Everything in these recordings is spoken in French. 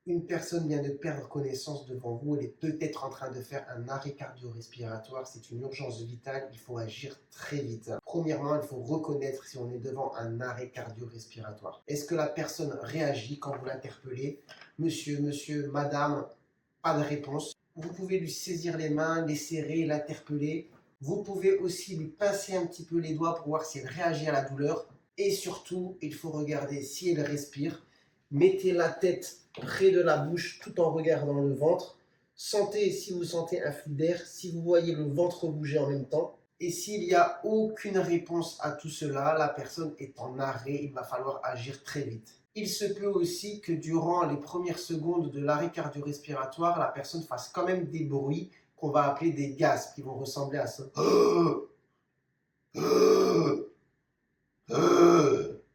Une personne vient de perdre connaissance devant vous, elle est peut-être en train de faire un arrêt cardio-respiratoire, c'est une urgence vitale, il faut agir très vite. Premièrement, il faut reconnaître si on est devant un arrêt cardio-respiratoire. Est-ce que la personne réagit quand vous l'interpellez? Monsieur, monsieur, madame, pas de réponse. Vous pouvez lui saisir les mains, les serrer, l'interpeller. Vous pouvez aussi lui pincer un petit peu les doigts pour voir si elle réagit à la douleur. Et surtout, il faut regarder si elle respire. Mettez la tête près de la bouche tout en regardant le ventre. Sentez si vous sentez un flux d'air, si vous voyez le ventre bouger en même temps. Et s'il n'y a aucune réponse à tout cela, la personne est en arrêt, il va falloir agir très vite. Il se peut aussi que durant les premières secondes de l'arrêt cardio-respiratoire, la personne fasse quand même des bruits qu'on va appeler des gasps, qui vont ressembler à ça.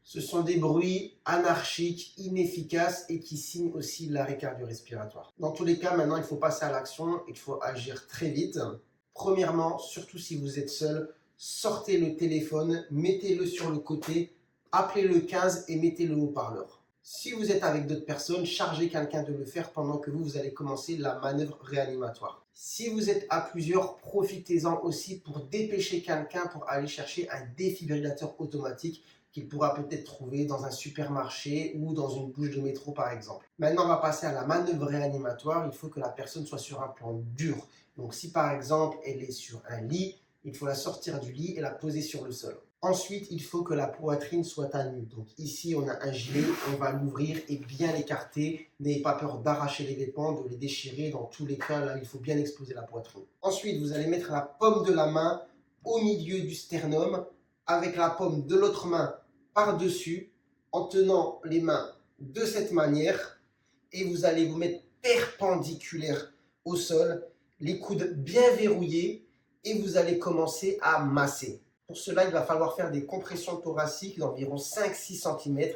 Ce sont des bruits anarchiques, inefficaces et qui signent aussi l'arrêt cardio-respiratoire. Dans tous les cas, maintenant, il faut passer à l'action, il faut agir très vite. Premièrement, surtout si vous êtes seul, sortez le téléphone, mettez-le sur le côté, appelez le 15 et mettez le haut-parleur. Si vous êtes avec d'autres personnes, chargez quelqu'un de le faire pendant que vous allez commencer la manœuvre réanimatoire. Si vous êtes à plusieurs, profitez-en aussi pour dépêcher quelqu'un pour aller chercher un défibrillateur automatique qu'il pourra peut-être trouver dans un supermarché ou dans une bouche de métro par exemple. Maintenant, on va passer à la manœuvre réanimatoire. Il faut que la personne soit sur un plan dur. Donc si par exemple elle est sur un lit, il faut la sortir du lit et la poser sur le sol. Ensuite, il faut que la poitrine soit à nu. Donc ici, on a un gilet, on va l'ouvrir et bien l'écarter. N'ayez pas peur d'arracher les vêtements, de les déchirer. Dans tous les cas, là, il faut bien exposer la poitrine. Ensuite, vous allez mettre la paume de la main au milieu du sternum avec la paume de l'autre main par-dessus en tenant les mains de cette manière et vous allez vous mettre perpendiculaire au sol, les coudes bien verrouillés et vous allez commencer à masser. Pour cela, il va falloir faire des compressions thoraciques d'environ 5-6 cm.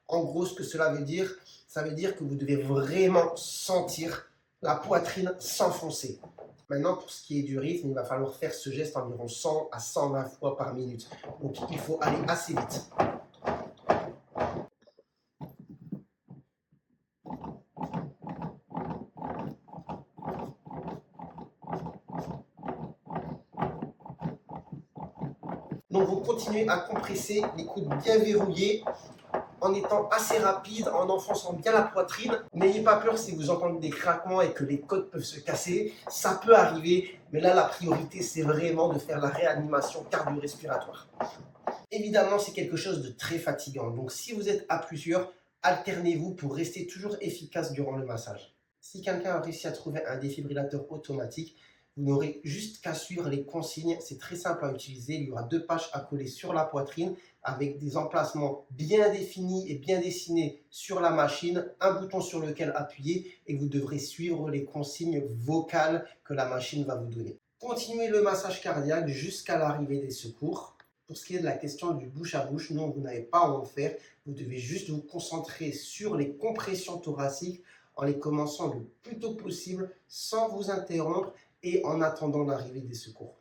En gros, ce que cela veut dire, ça veut dire que vous devez vraiment sentir la poitrine s'enfoncer. Maintenant, pour ce qui est du rythme, il va falloir faire ce geste environ 100 à 120 fois par minute. Donc, il faut aller assez vite. Donc, vous continuez à compresser, les coudes bien verrouillés, en étant assez rapide, en enfonçant bien la poitrine. N'ayez pas peur si vous entendez des craquements et que les côtes peuvent se casser. Ça peut arriver, mais là, la priorité, c'est vraiment de faire la réanimation cardio-respiratoire. Évidemment, c'est quelque chose de très fatigant. Donc, si vous êtes à plusieurs, alternez-vous pour rester toujours efficace durant le massage. Si quelqu'un a réussi à trouver un défibrillateur automatique, vous n'aurez juste qu'à suivre les consignes. C'est très simple à utiliser. Il y aura 2 pages à coller sur la poitrine avec des emplacements bien définis et bien dessinés sur la machine, un bouton sur lequel appuyer et vous devrez suivre les consignes vocales que la machine va vous donner. Continuez le massage cardiaque jusqu'à l'arrivée des secours. Pour ce qui est de la question du bouche à bouche, non, vous n'avez pas à en faire. Vous devez juste vous concentrer sur les compressions thoraciques en les commençant le plus tôt possible sans vous interrompre et en attendant l'arrivée des secours.